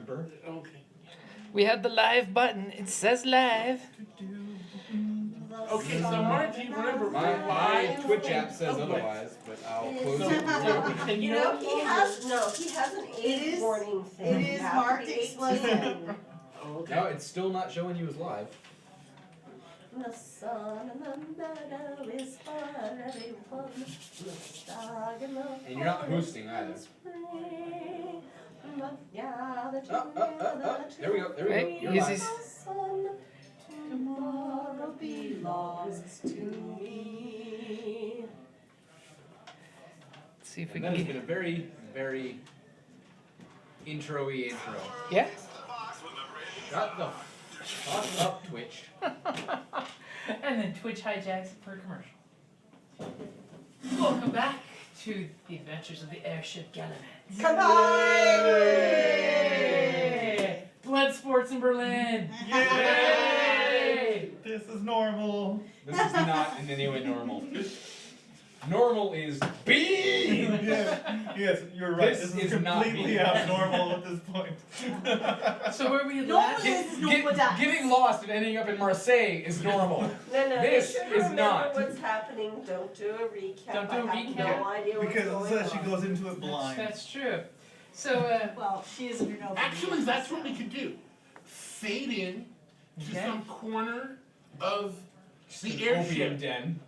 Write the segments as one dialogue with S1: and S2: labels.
S1: remember.
S2: Okay.
S3: We have the live button. It says live.
S2: Okay, so Margie, remember,
S1: My Twitch app says otherwise, but I'll close it.
S2: Can
S4: You know, he has an age warning thing.
S5: It is
S4: You have to
S5: marked
S4: be
S5: explicit.
S4: 18.
S2: Okay.
S1: No, it's still not showing you as live.
S4: The sun and the meadow is for everyone. The star and the
S1: And you're not hosting either.
S4: spring. Gather
S1: There we go. There we go.
S3: Right,
S1: You're
S3: easy.
S1: live.
S4: Sun, tomorrow belongs to me.
S3: Let's see if we
S1: And
S3: can
S1: that has been
S3: get.
S1: a very, very intro-y intro.
S3: Yeah.
S1: Shut the fuck up, Twitch.
S3: And then Twitch hijacks it for a commercial. Welcome back to the adventures of the Airship Gallivant.
S5: Come on!
S3: Yay! Blood sports in Berlin. Yay!
S6: This is normal.
S1: This is not in any way normal. Normal is B!
S6: Yes, you're right.
S1: This
S6: This,
S1: is
S6: is
S1: not
S6: completely
S1: me.
S6: abnormal at this point.
S3: So where we
S5: Normally
S3: last?
S5: this is normal dance.
S1: Getting lost and ending up in Marseille is normal.
S4: No,
S1: This
S4: you should
S1: is
S4: remember
S1: not.
S4: what's happening. Don't do a recap.
S3: Don't do a
S4: I have
S3: recap.
S4: no idea what's
S6: Because
S4: going
S6: she
S4: on.
S6: goes into it blind.
S3: That's true. So
S5: Well, she is under no
S2: Actually, that's what we could do. Fade in to
S3: Okay.
S2: some corner of the
S1: Opium
S2: airship
S1: den.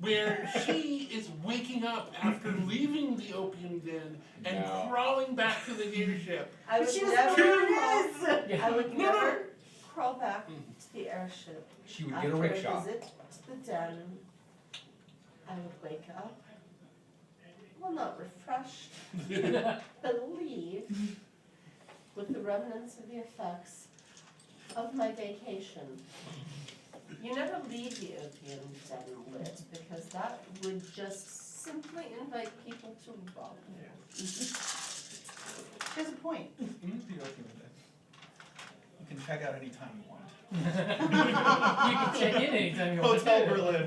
S2: where she is waking up after leaving the opium den and
S1: No.
S2: crawling back to the airship.
S4: I would
S5: She doesn't
S4: never.
S5: know where it is.
S3: yeah.
S4: I would
S2: No,
S4: never crawl back to the airship.
S1: She would get
S4: After
S1: a rickshaw.
S4: a visit to the den, I would wake up. Well, not refreshed, but leave with the remnants of the effects of my vacation. You never leave the opium den lit because that would just simply invite people to rob you.
S5: She has a point.
S6: You can check out anytime you want.
S3: You can check in anytime you want.
S6: Hotel Berlin.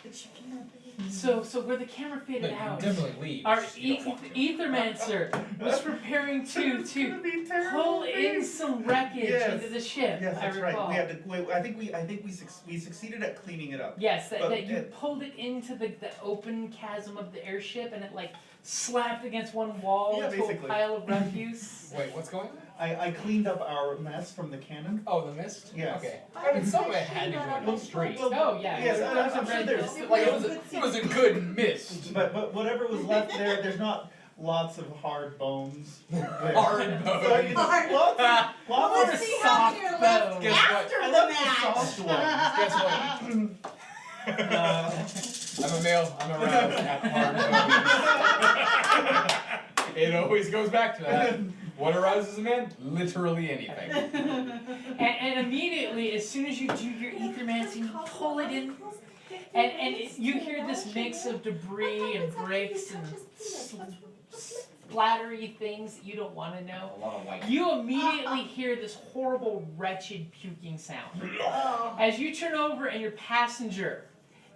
S5: But you cannot be.
S3: So where the camera
S1: But
S3: faded
S1: you
S3: out,
S1: definitely leave.
S3: our
S1: You don't want to.
S3: Ethermancer was preparing to
S6: It's gonna be terrible.
S3: pull in some wreckage
S6: Yes.
S3: into the ship.
S6: Yes, that's
S3: I
S6: right.
S3: recall.
S6: We had to. I think we succeeded at cleaning it up.
S3: Yes, that
S6: But
S3: you
S6: it-
S3: pulled it into the open chasm of the airship and it like slapped against one wall
S6: Yeah,
S3: into a
S6: basically.
S3: pile of refuse.
S1: Wait, what's going on?
S6: I cleaned up our mess from the cannon.
S1: Oh, the mist?
S6: Yes.
S1: Okay. I mean, some of it had to go in the street.
S3: Oh yeah,
S6: Yes,
S3: there
S6: I'm
S3: was some
S6: sure
S3: red
S6: there's-
S3: mist.
S1: Like, it was a good mist.
S6: But whatever was left there, there's not lots of hard bones.
S1: Hard bones.
S6: So, you know,
S5: Hard.
S6: lots
S5: Let's
S6: of
S5: see how
S3: soft
S5: you're
S3: bones.
S5: left
S1: Guess what?
S5: after
S6: I
S5: the
S6: love the
S5: match.
S6: soft ones.
S1: Guess what? I'm a male. I'm aroused at hard bones. It always goes back to that. What arouses a man? Literally anything.
S3: And immediately, as soon as you do your ethermancy, you pull it in, and you hear this mix of debris and breaks and splattery things that you don't want to
S1: A
S3: know.
S1: lot of white.
S3: You immediately hear this horrible, wretched puking sound.
S5: Oh.
S3: As you turn over and your passenger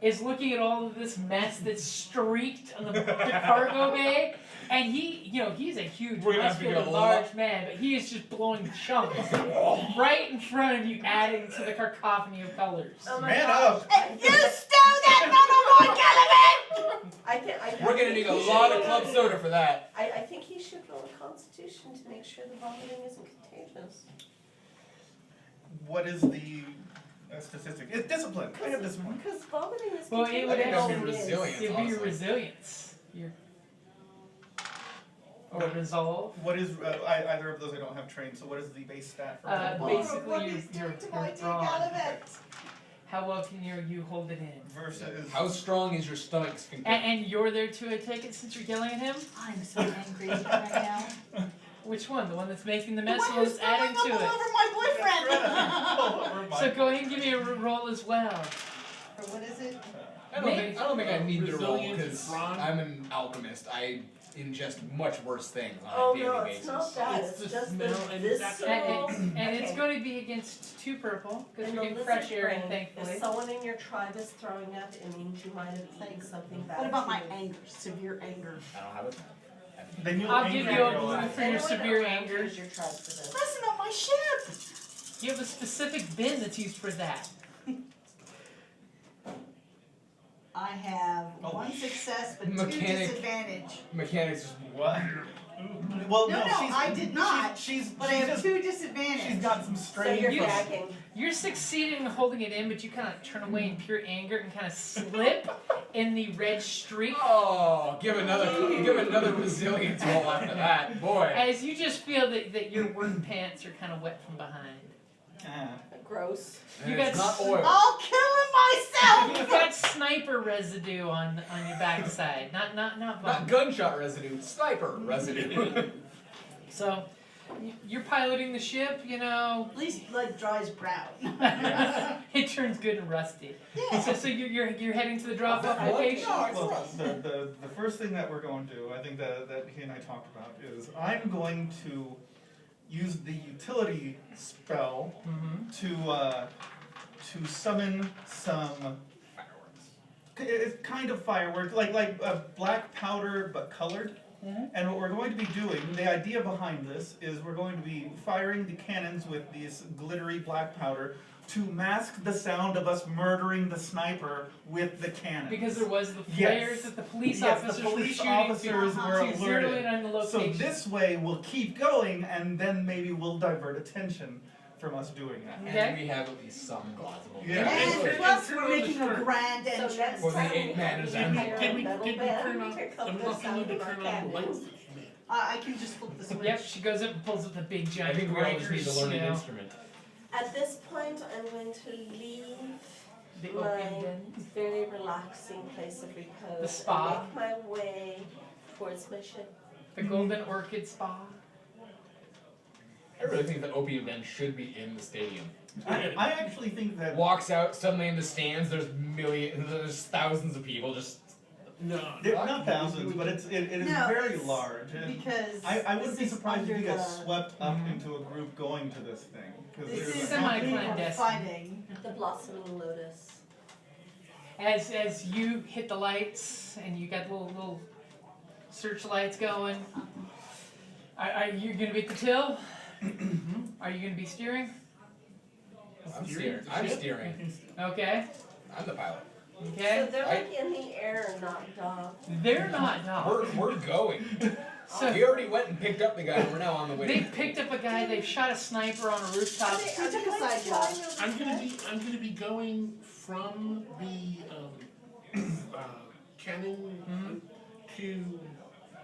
S3: is looking at all of this mess that's streaked on the cargo bay, and he's a huge,
S1: We're gonna have to
S3: muscular,
S1: go
S3: large man, but he is just blowing chunks right in front of you, adding to the cacophony of colors.
S4: Oh my
S6: Man
S4: gosh.
S6: up.
S5: You stole that from the Gallivant!
S1: We're gonna need a lot of club soda for that.
S4: I think he should roll a constitution to make sure the vomiting isn't contagious.
S6: What is the statistic? It's discipline. I have discipline.
S4: Because vomiting is
S3: Well, it
S4: contagious.
S3: would
S1: I think that'd be
S3: actually
S1: resilience,
S3: It'd be your
S1: honestly.
S3: resilience. Or resolve.
S6: What is either of those? I don't have trained. So what is the base stat for?
S3: Basically,
S5: What
S3: you're
S5: is doing to my dear
S3: drawn.
S5: Gallivant?
S3: How well can you hold it in?
S6: Versus.
S1: How strong is your stomach's
S3: And you're there to take it since you're yelling at him?
S5: I'm so angry right now.
S3: Which one? The one that's making the
S5: The
S3: mess
S5: one
S3: or
S5: who's
S3: that's adding
S5: throwing up
S3: to
S5: all
S3: it?
S5: over my boyfriend.
S3: So go ahead and give me a roll as well.
S5: Or what is it?
S1: I don't think I need to roll
S2: Resilience,
S1: because
S2: brawn.
S1: I'm an alchemist. I ingest much worse things on
S4: Oh
S1: a daily
S4: no,
S1: basis.
S4: it's not that.
S2: It's
S4: It's,
S2: the
S4: just
S2: smell
S4: the
S2: and
S4: visceral.
S3: And it's going to be against 2 purple, because
S4: And
S3: we're
S4: the
S3: getting fresh
S4: lizard
S3: air in,
S4: brain,
S3: thankfully.
S4: if someone in your tribe is throwing up, it means you might have eaten something bad.
S5: What about my
S4: too.
S5: anger? Severe anger.
S1: I don't have it.
S6: Then you'll
S3: I'll give
S6: angry
S3: you a
S6: girl
S3: blue
S6: out.
S3: for your severe anger.
S4: Use your tribe for this.
S5: Listen on my ship.
S3: You have a specific bin that's used for that.
S5: I have
S6: Oh,
S5: one success but two
S1: Mechanic.
S5: disadvantage.
S1: Mechanics just
S6: What? Well,
S5: No,
S6: she's,
S5: I did not.
S6: She's
S5: But I have
S6: just,
S5: two disadvantage.
S6: she's got some
S4: So
S6: strain
S4: you're
S3: You-
S6: from
S4: gagging.
S3: You're succeeding in holding it in, but you kind of turn away in pure anger and kind of slip in the red streak.
S1: Oh, give another resilience roll after that, boy.
S3: As you just feel that your work pants are kind of wet from behind.
S4: Gross.
S1: And
S3: You
S1: it's
S3: got
S1: not oil.
S5: I'll kill him myself.
S3: You've got sniper residue on your backside, not
S1: Not
S3: vomit.
S1: gunshot residue, sniper residue.
S3: So you're piloting the ship, you know.
S5: At least blood dries brown.
S3: It turns good and rusty.
S5: Yeah.
S3: So you're heading to the drop off
S1: What?
S3: location.
S1: No, it's
S6: Well,
S1: rust.
S6: the first thing that we're going to do, I think that he and I talked about, is I'm going to use the utility spell to summon some. It's kind of fireworks, like black powder but colored. And what we're going to be doing, the idea behind this is we're going to be firing the cannons with this glittery black powder to mask the sound of us murdering the sniper with the cannon.
S3: Because there was the
S6: Yes.
S3: flares that the police
S6: Yes,
S3: officers
S6: the
S3: were
S6: police
S3: shooting
S6: officers
S3: to,
S6: were
S3: to zero
S6: alerted.
S3: in on the
S6: So
S3: location.
S6: this way we'll keep going, and then maybe we'll divert attention from us doing that.
S3: Okay.
S1: And we have at least some plausible.
S6: Yeah.
S5: And plus we're making a grand
S4: So
S5: entrance.
S4: next
S1: For the
S4: time
S1: 8 man is
S4: we
S1: empty.
S4: hire a
S2: Did we
S4: metal
S2: turn
S4: band
S2: on?
S4: to come
S2: I'm
S4: the
S2: not gonna
S4: sound
S2: need to
S4: of our
S2: turn on the lights
S4: cannons.
S2: that you made.
S5: I can just flip the switch.
S3: Yep, she goes up and pulls up the big
S1: I
S3: giant
S1: think we all just need to
S3: breakers,
S1: learn
S3: you
S1: an
S3: know.
S1: instrument.
S4: At this point, I'm going to leave
S3: The
S4: my
S3: opium den.
S4: very relaxing place of repose
S3: The spa.
S4: and make my way towards my ship.
S3: The Golden Orchid Spa.
S1: I really think that Opium Den should be in the stadium.
S6: I actually think that
S1: Walks out, suddenly in the stands, there's thousands of people just.
S2: No.
S6: they're not thousands, but it is
S5: No,
S6: very
S5: it's
S6: large. And
S5: Because
S6: I wouldn't
S5: this
S6: be
S5: is
S6: surprised if
S5: under
S6: you get
S5: the-
S6: swept up
S3: Mhm.
S6: into a group going to this thing. 'Cause
S5: This
S6: there's
S5: is
S6: a
S3: semi-
S5: people
S3: clandestine.
S5: fighting.
S4: The blossoming lotus.
S3: As you hit the lights and you got little searchlights going, are you gonna be at the till? Are you gonna be steering?
S1: I'm
S2: Steering?
S1: steering. I'm steering.
S3: Okay.
S1: I'm the pilot.
S3: Okay.
S4: So they're like in the air, not docked.
S3: They're not dogs.
S1: We're going.
S3: So
S1: We already went and picked up the guy, and we're now on the way.
S3: they picked up a guy. They've shot a sniper on a rooftop.
S4: Are they
S5: took a
S4: like
S5: side job.
S4: flying over
S2: I'm gonna
S4: the
S2: be going from the cannon to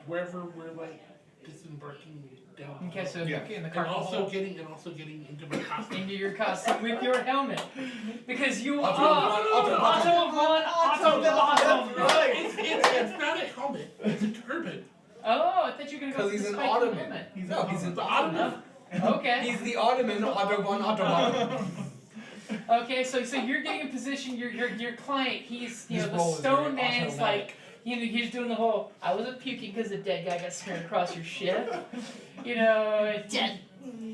S2: wherever we're like disembarking down.
S3: Okay, so
S6: Yeah.
S3: in the
S2: And
S3: cargo
S2: also
S3: hold
S2: getting into my costume.
S3: into your costume with your helmet, because you are
S1: Auto
S3: Auto.
S6: right.
S2: It's not a helmet. It's a turban.
S3: Oh, I thought you were gonna go
S1: Because he's
S3: for
S1: an
S3: the spike
S1: Ottoman.
S3: helmet.
S1: He's an
S2: The
S1: Ottoman.
S2: Ottoman.
S3: Okay.
S1: He's the Ottoman Otto von Ottoman.
S3: Okay, so you're getting in position. Your client, he's
S1: His
S3: the
S1: role is
S3: stone
S1: very
S3: man's
S1: automatic.
S3: like he's doing the whole. I wasn't puking because the dead guy got smeared across your ship. You know,
S5: Dead.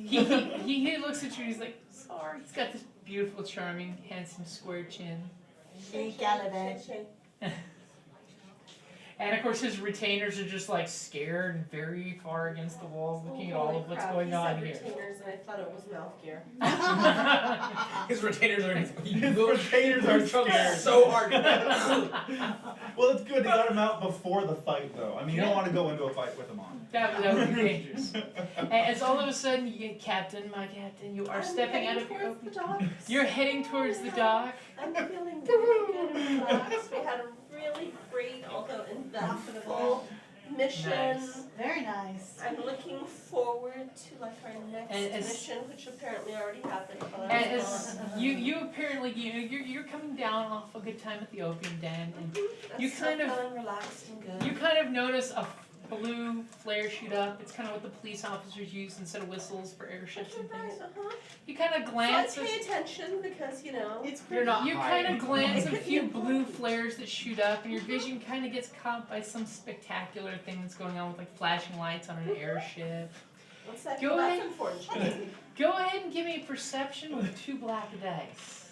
S3: he looks at you. He's like, sorry. He's got this beautiful, charming, handsome, square chin.
S5: Hey, Gallivant.
S3: And of course, his retainers are just like scared and very far against the walls, looking at all of what's going on here.
S4: Retainers, and I thought it was mouth gear.
S1: His retainers are.
S6: His retainers are scared.
S1: so hard.
S6: Well, it's good. They got him out before the fight, though. I mean, you don't want to go into a fight with him on.
S3: That would be dangerous. As all of a sudden, my captain, you are
S4: I'm
S3: stepping out
S4: heading
S3: of your.
S4: towards the docks.
S3: You're heading towards the dock.
S4: I'm feeling really good and relaxed. We had a really great, although inevitable mission.
S3: Nice.
S5: Very nice.
S4: I'm looking forward to like our next
S3: And as-
S4: mission, which apparently already happened. While I
S3: And
S4: was
S3: as
S4: gone.
S3: you apparently you're coming down off a good time at the opium den, and
S4: I'm
S3: you
S4: still
S3: kind of-
S4: feeling relaxed and good.
S3: you kind of notice a blue flare shoot up. It's kind of what the police officers use instead of whistles for airships and things.
S4: Uh-huh.
S3: You kind of
S4: So I
S3: glance.
S4: pay attention because
S5: It's
S3: You're not. You kind
S1: hiding.
S3: of glance at a few blue flares that shoot up, and your vision kind of gets caught by some spectacular thing that's going on with like flashing lights on an airship.
S4: What's that?
S3: Go
S4: Well,
S3: ahead.
S4: that's unfortunate.
S3: Go ahead and give me a perception with 2 black dice.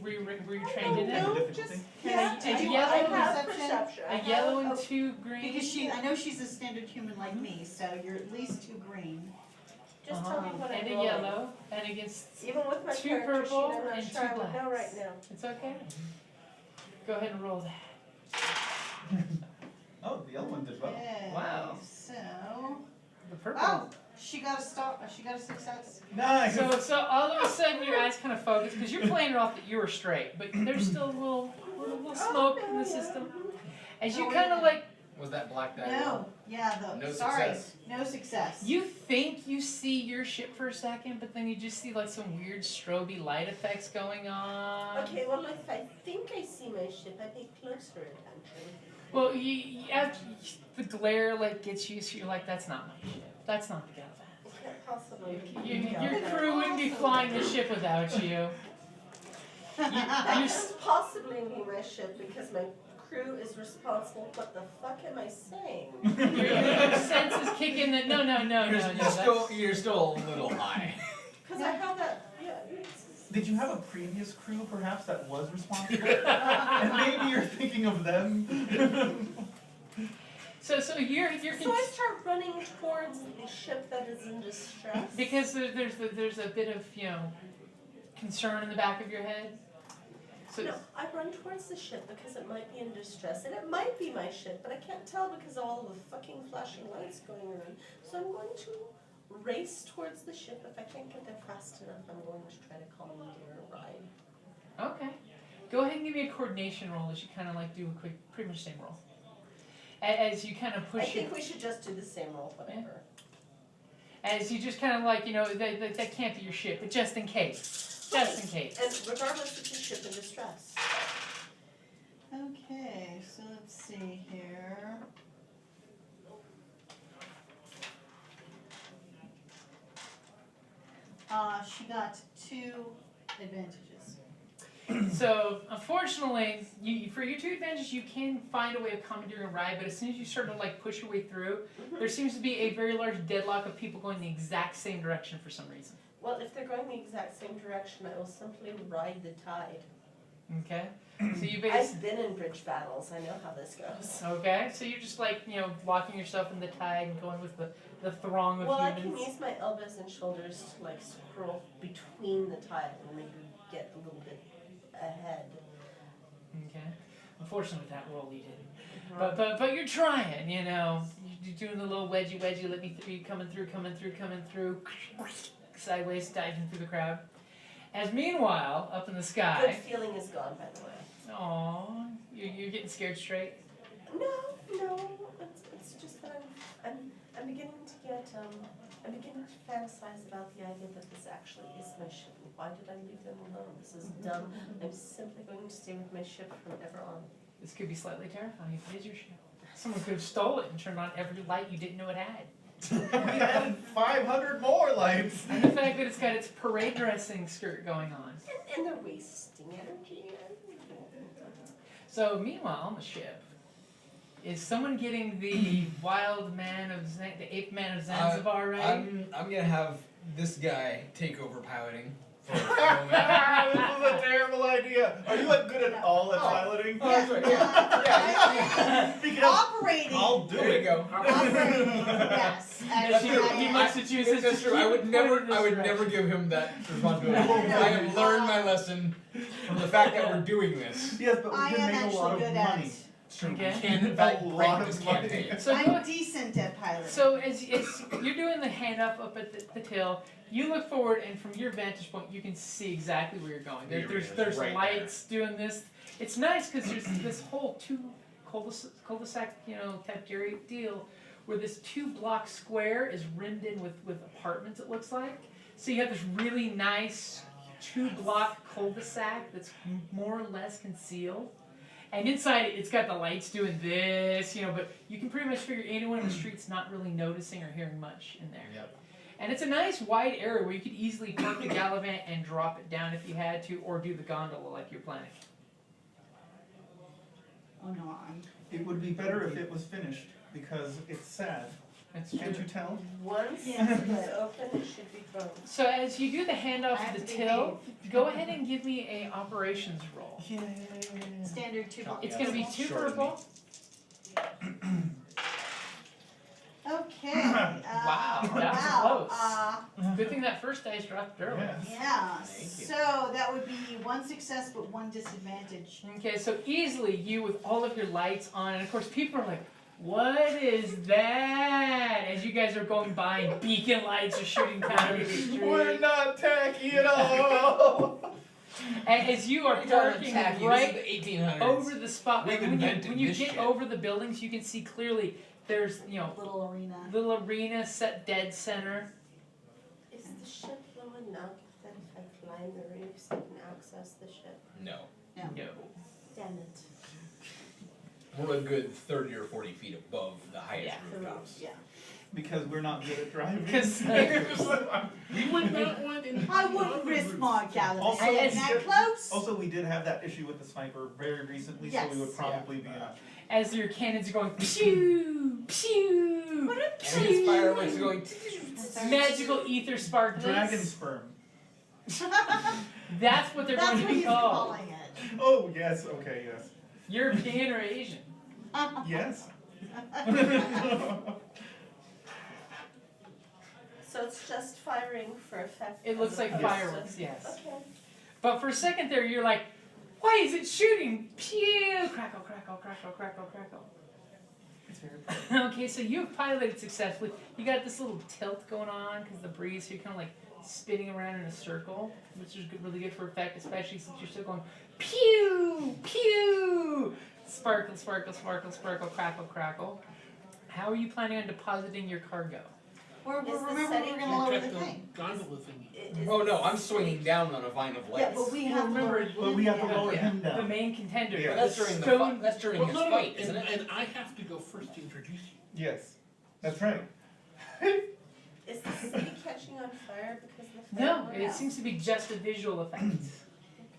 S3: Were you trained in it?
S4: No,
S6: Difficulty?
S4: just,
S3: Can
S4: yeah,
S3: I-
S4: I
S3: a
S4: do,
S3: yellow
S4: I have
S5: perception?
S4: perception. I
S3: A
S4: have
S3: yellow and
S4: a-
S3: 2 green.
S5: Because I know she's a standard human like me, so you're at least 2 green.
S4: Just tell me what I'm
S3: And a
S4: rolling.
S3: yellow, and against.
S4: Even with my
S3: 2
S4: character sheet,
S3: purple
S4: I'm not
S3: and
S4: sure
S3: 2
S4: I would know
S3: blacks.
S4: right now.
S3: It's okay. Go ahead and roll that.
S6: Oh, the yellow one did well.
S5: Okay,
S3: Wow.
S5: so,
S3: The purple.
S5: oh, she got a stop, she got a success.
S6: Nice.
S3: So all of a sudden your eyes kind of focus because you're playing it off that you were straight, but there's still a little smoke in the system. As you
S5: Oh,
S3: kind of
S5: yeah.
S3: like,
S1: Was that black die?
S5: No, yeah,
S1: No
S5: sorry,
S1: success.
S5: no success.
S3: you think you see your ship for a second, but then you just see like some weird stroby light effects going on.
S4: Okay, well, if I think I see my ship, I pay closer attention.
S3: Well, after the glare like gets you, so you're like, that's not my ship. That's not the Gallivant.
S4: It can't possibly.
S3: Your crew wouldn't be flying the ship without you.
S4: That
S3: You
S4: could possibly be my ship because my crew is responsible. What the fuck am I saying?
S3: Your senses kick in that no.
S1: You're still a little high.
S4: Because I have that. Yeah.
S6: Did you have a previous crew perhaps that was responsible? And maybe you're thinking of them.
S3: So you're
S4: So I start running towards the ship that is in distress.
S3: because there's a bit of concern in the back of your head. So
S4: No, I run towards the ship because it might be in distress, and it might be my ship, but I can't tell because of all of the fucking flashing lights going on. So I'm going to race towards the ship. If I can't get there fast enough, I'm going to try to commandeer a ride.
S3: okay, go ahead and give me a coordination roll as you kind of like do a quick, pretty much same roll. As you kind of
S4: I
S3: push it,
S4: think we should just do the same roll, whatever.
S3: as you just kind of like that can't be your ship, but just in case, just in case.
S4: And regardless, it's a ship in distress.
S5: Okay, so let's see here. She got 2 advantages.
S3: So unfortunately, for your 2 advantages, you can find a way of commandeering a ride, but as soon as you start to like push your way through, there seems to be a very large deadlock of people going the exact same direction for some reason.
S4: Well, if they're going the exact same direction, I will simply ride the tide.
S3: Okay, so you basically.
S4: I've been in bridge battles. I know how this goes.
S3: Okay, so you're just like, locking yourself in the tide and going with the throng of
S4: Well, I
S3: humans.
S4: can use my elbows and shoulders to like scroll between the tide and maybe get a little bit ahead.
S3: Okay. Unfortunately, with that roll you didn't. But you're trying, You're doing the little wedgie, let me through, coming through, sideways, diving through the crowd. As meanwhile, up in the
S4: Good
S3: sky,
S4: feeling is gone, by the way.
S3: aw, you're getting scared straight.
S4: No, it's just that I'm beginning to get I'm beginning to fantasize about the idea that this actually is my ship. Why did I leave them alone? This is dumb. I'm simply going to stay with my ship from ever on.
S3: This could be slightly terrifying if it is your ship. Someone could have stole it and turned on every light you didn't know it had.
S6: We added 500 more lights.
S3: And the fact that it's got its parade dressing skirt going on.
S4: And they're wasting energy.
S3: So meanwhile, on the ship, is someone getting the wild man of the ape man of Zanzibar ready?
S1: I'm gonna have this guy take over piloting for a moment.
S6: This is a terrible idea. Are you good at all at piloting?
S1: Oh, that's right. Yeah.
S6: Because
S5: Operating.
S6: I'll do
S1: There you
S6: it.
S1: go.
S5: Operating, yes.
S3: That's true. He must have chosen
S1: That's
S3: to
S1: true. I
S3: keep
S1: would
S3: it
S1: never.
S3: pointed
S1: I would
S3: this
S1: never
S3: direction.
S1: give him that responsibility. I have learned my lesson from the fact that we're doing this.
S6: Yes, but we
S5: I
S6: can
S5: am
S6: make a lot
S5: actually
S6: of
S5: good at
S6: money.
S1: It's true.
S3: Okay.
S1: We can in
S6: A
S1: fact
S6: lot
S1: break
S6: of
S1: this
S6: money.
S1: campaign.
S3: So
S5: I'm decent at piloting.
S3: So as you're doing the hand up at the tail, you look forward and from your vantage point you can see exactly where you're going. There's
S1: right
S3: lights doing this. It's nice because there's this whole 2 cul-de-sac cafeteria deal where this 2-block square is rimmed in with apartments. It looks like. So you have this really nice 2-block cul-de-sac that's more or less concealed. And inside it's got the lights doing this, but you can pretty much figure anyone in the street's not really noticing or hearing much in there.
S1: Yep.
S3: And it's a nice wide area where you could easily park the Gallivant and drop it down if you had to, or do the gondola like you're planning.
S5: Oh no,
S6: It would be better if it was finished because it's sad.
S3: That's
S6: Can't
S3: true.
S6: you tell?
S4: Once
S5: Yeah.
S4: it's open, it should be both.
S3: So as you do the handoff
S5: I have
S3: of the
S5: to be
S3: till, go ahead and give me a operations roll.
S5: Standard 2 bullets.
S3: It's gonna be 2
S1: Short and
S3: purple.
S5: Okay.
S3: Wow, that was
S5: wow.
S3: close. Good thing that first dice dropped early.
S6: Yes.
S5: Yeah,
S1: Thank you.
S5: so that would be 1 success but 1 disadvantage.
S3: Okay, so easily you with all of your lights on, and of course people are like, what is that? As you guys are going by and beacon lights are shooting down the street.
S6: We're not tacky at all.
S3: And as you are parking right
S1: the 1800s.
S3: over the spot,
S1: We've
S3: when
S1: invented
S3: you
S1: this
S3: get
S1: shit.
S3: over the buildings, you can see clearly there's,
S5: Little arena.
S3: little arena set dead center.
S4: Is the ship low enough that if I climb the roofs, I can access the ship?
S1: No.
S3: No.
S4: Damn it.
S1: We're a good 30 or 40 feet above the highest
S3: Yeah.
S1: rooftops.
S5: Yeah.
S6: Because we're not good at driving.
S3: Because
S2: We would not want any.
S5: I wouldn't risk my Gallivant
S6: Also,
S5: getting that close.
S6: Also, we did have that issue with the sniper very recently, so we would
S5: Yes.
S6: probably be in a...
S3: as your cannons are going pew pew,
S1: And his fireworks are going.
S3: magical ether sparklers.
S6: Dragon sperm.
S3: That's what they're
S5: That's
S3: going to
S5: what
S3: be
S5: he's
S3: called.
S5: calling it.
S6: Oh, yes, okay, yes.
S3: European or Asian.
S6: Yes.
S4: So it's just firing for effect.
S3: It looks
S4: as
S3: like
S4: opposed
S3: fireworks,
S4: to-
S3: yes.
S4: Okay.
S3: But for a second there, you're like, why is it shooting? Pew! Crackle, crackle, crackle, crackle, crackle.
S6: It's very
S3: Okay, so you've piloted successfully. You got this little tilt going on because the breeze, so you're kind of like spinning around in a circle, which is really good for effect, especially since you're still going pew, pew, sparkle, sparkle, sparkle, sparkle, crackle, crackle. How are you planning on depositing your cargo?
S5: Remember,
S4: Is the
S5: we
S4: setting
S5: were gonna lower the
S2: Check the
S5: thing.
S2: gondola thingy.
S4: Is
S1: Oh no,
S4: the
S1: I'm
S4: city-
S1: swinging down on a vine of lights.
S5: Yeah, but we have to
S3: remember,
S5: lower
S6: But we have to
S5: him
S6: lower
S5: down.
S6: him
S3: The
S6: down.
S3: main contender.
S6: Yeah.
S1: But that's during the
S3: stone.
S1: that's during
S2: Well,
S1: his
S2: no, no,
S1: fight, isn't
S2: and,
S1: it?
S2: and I have to go first to introduce you.
S6: Yes, that's right.
S4: Is the city catching on fire because of the
S3: No,
S4: fireworks?
S3: it seems to be just a visual effect.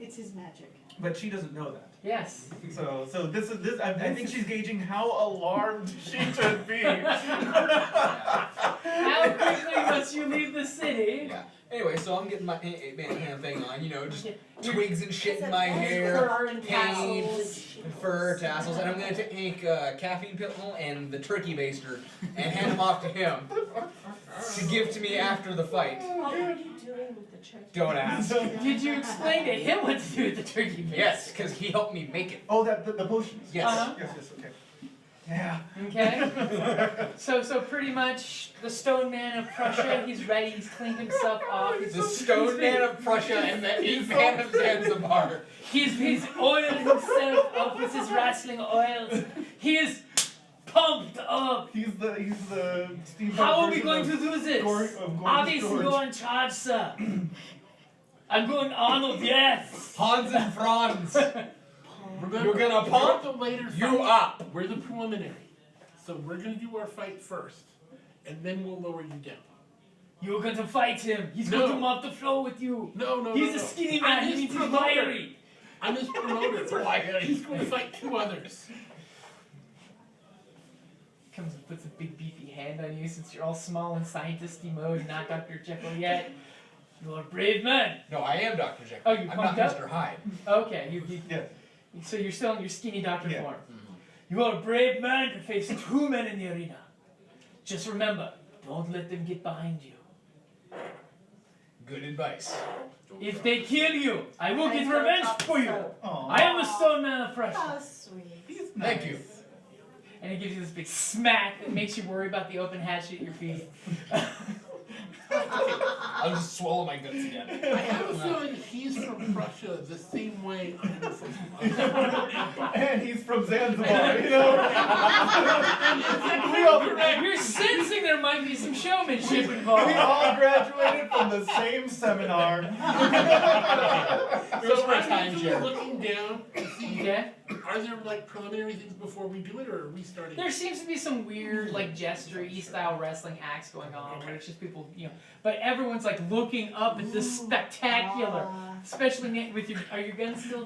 S5: It's his magic.
S6: But she doesn't know that.
S3: Yes.
S6: So this is this. I think she's gauging how alarmed she should be.
S3: How quickly must you leave the city?
S1: Yeah. Anyway, so I'm getting my hand thing on, you know, just
S3: You're-
S1: twigs and shit in my hair, and fur tassels, and I'm gonna take caffeine pill and the turkey baster and hand them off to him to give to me after the fight.
S4: What were you doing with the turkey?
S1: Don't ask.
S3: Did you explain to him what to do with the turkey base?
S1: Yes, because he helped me make it.
S6: Oh, that the potions.
S1: Yes.
S3: Uh-huh.
S6: Yes. Okay. Yeah.
S3: Okay. So pretty much the stone man of Prussia, he's ready, he's cleaned himself off.
S1: The stone man of Prussia and the ape man of Zanzibar.
S3: He's oiled himself up with his wrestling oils. He is pumped up.
S6: He's the Steve.
S3: How are we going to do this?
S6: Gorgeous
S3: Obviously
S6: George.
S3: you're in charge, sir. I'm going Arnold, yes.
S1: Hans and Franz.
S2: Remember,
S1: You're gonna
S2: we're
S1: pump?
S2: the later
S1: You
S2: fight.
S1: up.
S2: We're the preliminary. So we're gonna do our fight first, and then we'll lower you down.
S3: You're going to fight him. He's
S2: No.
S3: going to mop the floor with you.
S2: No,
S3: He's
S2: no,
S3: a
S2: no.
S3: skinny
S2: I'm
S3: man. He
S2: his
S3: needs his
S2: promoter.
S3: wiry.
S2: I'm his promoter. He's going to fight 2 others.
S3: Comes and puts a big beefy hand on you since you're all small and scientisty mode, not Dr. Jekyll yet. You're a brave man.
S1: No, I am Dr. Jekyll.
S3: Oh, you
S1: I'm not
S3: pumped up?
S1: Mr. Hyde.
S3: Okay,
S6: Yeah.
S3: so you're still in your skinny doctor
S6: Yeah.
S3: form. You are a brave man to face 2 men in the arena. Just remember, don't let them get behind you.
S1: Good advice.
S3: If they kill you, I will get
S4: I
S3: revenge
S4: thought
S3: for you.
S4: so.
S6: Oh.
S3: I am the stone man of Prussia.
S5: How sweet.
S6: He's nice.
S1: Thank you.
S3: And he gives you this big smack that makes you worry about the open hatch at your feet.
S1: I'll just swallow my guts again.
S2: I have a feeling he's from Prussia the same way I'm from.
S6: And he's from Zanzibar. You know. we all
S3: You're sensing there might be some showmanship
S6: we
S3: involved.
S6: all graduated from the same seminar.
S1: There's
S2: So
S1: my
S2: I'm
S1: time
S2: usually
S1: share.
S2: looking down to see,
S3: Okay?
S2: are there like preliminary things before we do it, or are we starting?
S3: There seems to be some weird, like, gestury style wrestling acts going on where it's just people, but everyone's like looking up at this spectacular. Especially with your, are your guns still?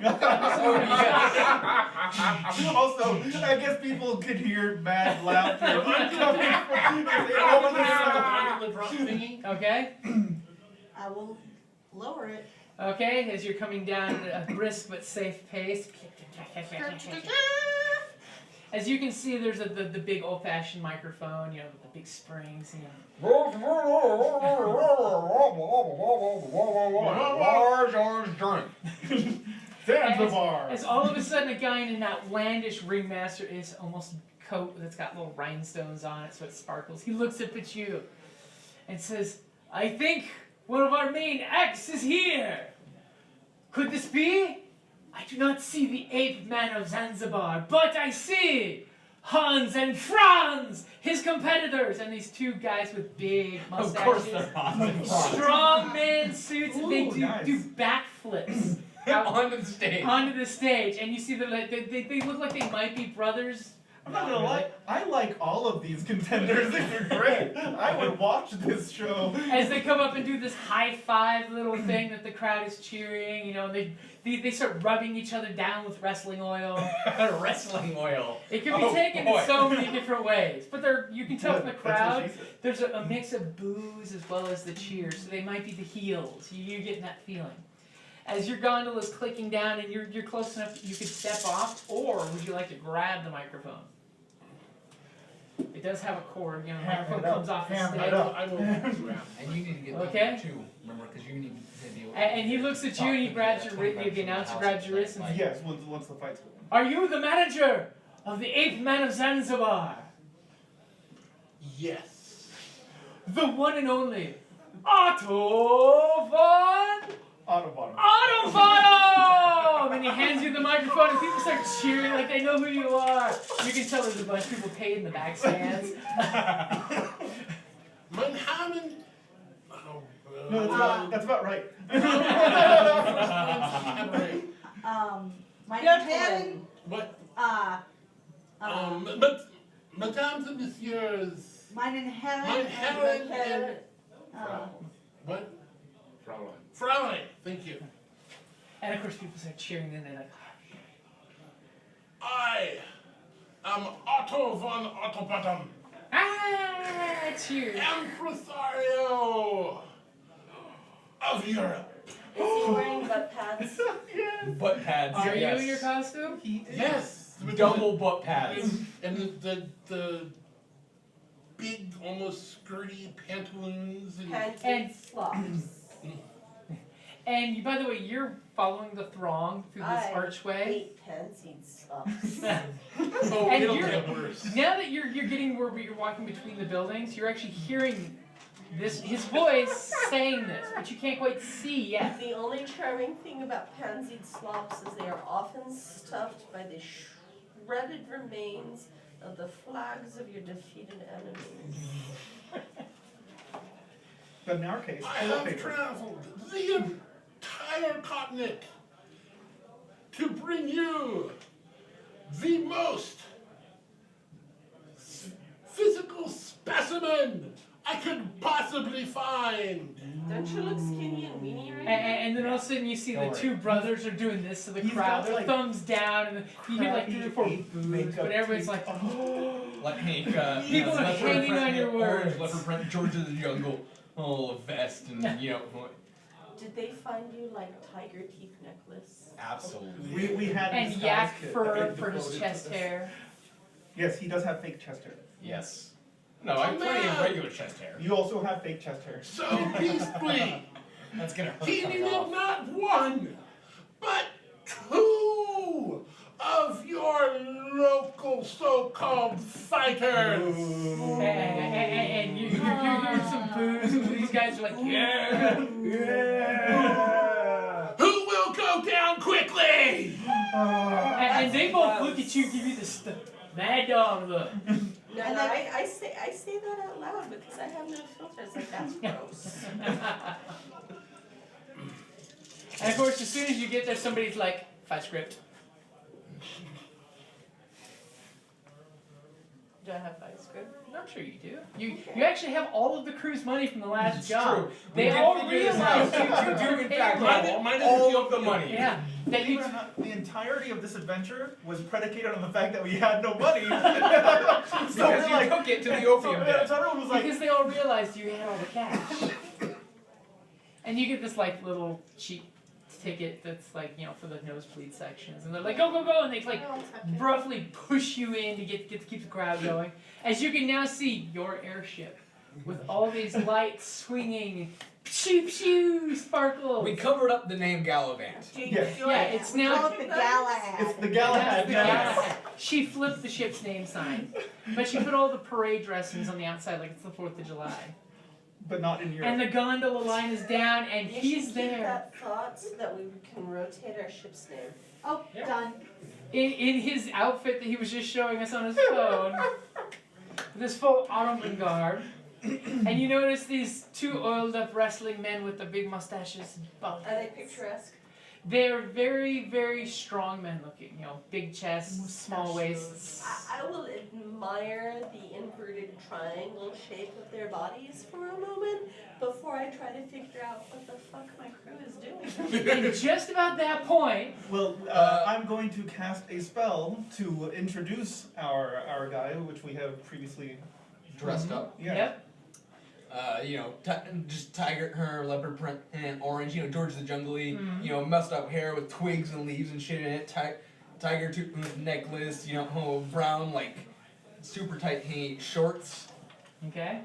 S6: Also, I guess people could hear mad laughter coming from.
S2: drop thingy.
S3: Okay.
S5: I will lower it.
S3: Okay, as you're coming down at a brisk but safe pace. As you can see, there's the big old-fashioned microphone, you know, with the big springs, you know.
S1: Large orange drink.
S6: Zanzibar!
S3: As all of a sudden a guy in an outlandish ringmaster is almost coat that's got little rhinestones on it so it sparkles. He looks up at you and says, I think one of our main acts is here. Could this be? I do not see the ape man of Zanzibar, but I see Hans and Franz, his competitors, and these two guys with big
S1: Of course
S3: mustaches.
S1: they're on
S3: Strong man suits, and they
S6: Ooh,
S3: do
S6: nice.
S3: backflips out
S1: onto the stage.
S3: onto the stage, and you see them like they look like they might be brothers.
S6: I'm not gonna lie, I like all of these contenders. They're great. I would watch this show.
S3: As they come up and do this high five little thing that the crowd is cheering, you know, they start rubbing each other down with wrestling oil.
S1: Wrestling oil.
S3: It can be taken
S1: boy.
S3: in so many different ways, but you can tell from the
S6: That's what
S3: crowd,
S6: she said.
S3: there's a mix of boos as well as the cheers, so they might be the heels. You're getting that feeling. As your gondola's clicking down and you're close enough, you could step off, or would you like to grab the microphone? It does have a cord, you know, the
S6: Hammer
S3: microphone
S6: it up,
S3: comes off the
S6: hammer it
S3: stick.
S6: up.
S2: I will grab.
S1: And you need to get
S3: Okay.
S1: that too, remember, because you need to deal with
S3: And he looks at you and he grabs your wrist, the announcer grabs your wrist and says,
S6: Yes, once the fight's going.
S3: Are you the manager of the Ape Man of Zanzibar?
S2: Yes.
S3: The one and only Otto von
S6: Autobot.
S3: Autobottom! And he hands you the microphone and people start cheering like they know who you are. You can tell there's a bunch of people paid in the back stands.
S2: Manhattan. Oh,
S6: No, that's about right.
S5: My
S4: Good
S5: Helen,
S2: But Mesdames and Messieurs,
S5: Meine Herren,
S2: Mein Herren and
S5: uh,
S2: what? Fraulein. Fraulein. Thank you.
S3: And of course people start cheering and they're like,
S2: I am Otto von Autobottom,
S3: ah, cheers.
S2: Impresario of Europe.
S4: Is he wearing butt pads?
S1: butt pads.
S3: Are you
S1: yes.
S3: in your costume?
S2: Yes. With
S1: Double butt pads.
S2: and the big, almost skirty pantaloons and
S4: And slops.
S3: And you, by the way, you're following the throng through this
S4: I
S3: archway.
S4: hate pansied slops.
S2: oh,
S3: And
S2: it'll
S3: you're-
S2: get worse.
S3: Now that you're getting where you're walking between the buildings, you're actually hearing his voice saying this, but you can't quite see yet.
S4: The only charming thing about pansied slops is they are often stuffed by the shredded remains of the flags of your defeated enemies.
S6: But in our case,
S2: I
S6: toilet
S2: have
S6: paper.
S2: traveled the entire continent to bring you the most physical specimen I could possibly find.
S4: Don't you look skinny and weenie right now?
S3: And then all of a sudden you see the two brothers are doing this to the
S6: He's
S3: crowd.
S6: got,
S3: Their
S6: like,
S3: thumbs down, and you hear like 3 or 4
S6: crappy
S3: boos,
S6: makeup
S3: but everybody's
S6: teeth.
S3: like,
S1: Like Hank,
S3: People are
S1: leopard
S3: hanging
S1: print,
S3: on your
S1: orange
S3: words.
S1: leopard print, George of the Jungle, oh, vest, and you know,
S4: Did they find you like tiger teeth necklace?
S1: absolutely.
S6: We had
S3: and
S6: this
S3: yak
S6: guy's kid
S3: fur
S6: that
S3: for his
S6: devoted to
S3: chest
S6: this.
S3: hair.
S6: Yes, he does have fake chest hair.
S1: Yes. No, I have plenty of
S2: Man.
S1: regular chest hair.
S6: You also have fake chest hair.
S2: So beastly.
S1: That's gonna hurt
S2: He
S1: coming
S2: needed
S1: off.
S2: not one, but two of your local so-called fighters.
S3: And you hear some boos, and these guys are like, yeah.
S6: Yeah.
S2: Who will go down quickly?
S3: And they both look at you, give you this mad dog look.
S4: No, I say that out loud because I have no filters. Like that's gross.
S3: And of course, as soon as you get there, somebody's like, fight script.
S4: Do I have ice cream?
S3: I'm sure you do. You actually have all of the crew's money from the last
S1: It's
S3: job.
S1: true.
S3: They
S1: We did
S3: all
S1: figure this
S3: realized
S1: out.
S3: you
S1: You do in fact
S3: payroll.
S2: Mine
S1: have
S2: is
S1: all of the
S2: the
S1: money.
S3: Yeah, that
S6: Believe
S3: you.
S6: it or not, the entirety of this adventure was predicated on the fact that we had no money. so
S1: Because
S6: we're
S1: you
S6: like,
S1: took it to the opium den.
S6: so everyone was like,
S3: Because they all realized you had all the cash. And you get this like little cheap ticket that's like, you know, for the nosebleed sections. And they're like, go, go, go, and they like
S4: No, it's okay.
S3: roughly push you in to get to keep the crowd going. As you can now see your airship with all these lights swinging, shoo shoo, sparkle.
S1: We covered up the name Gallivant.
S6: Yes.
S3: Yeah, it's
S5: We
S3: now-
S5: call it the Galahad.
S6: it's the
S3: That's
S6: Galahad.
S3: the Galahad. She flipped the ship's name sign, but she put all the parade dressings on the outside like it's the 4th of July.
S6: But not in Europe.
S3: And the gondola line is down, and
S4: You
S3: he's
S4: should keep
S3: there.
S4: that thought so that we can rotate our ship's name.
S5: Oh, done.
S3: In his outfit that he was just showing us on his phone, with his full Ottoman garb. And you notice these 2 oiled up wrestling men with the big mustaches.
S4: Are they picturesque?
S3: They're very, very strong men looking, you know, big chests, small waists.
S4: I will admire the inverted triangle shape of their bodies for a moment before I try to figure out what the fuck my crew is doing.
S3: And just about that point,
S6: Well, I'm going to cast a spell to introduce our guy, which we have previously
S1: Dressed up.
S6: Yeah.
S3: yep,
S1: You know, just tiger, her leopard print and orange. You know, George the Jungly.
S3: Mhm.
S1: You know, messed up hair with twigs and leaves and shit in it. Tiger tooth necklace. You know, brown like super tight hanging shorts.
S3: okay.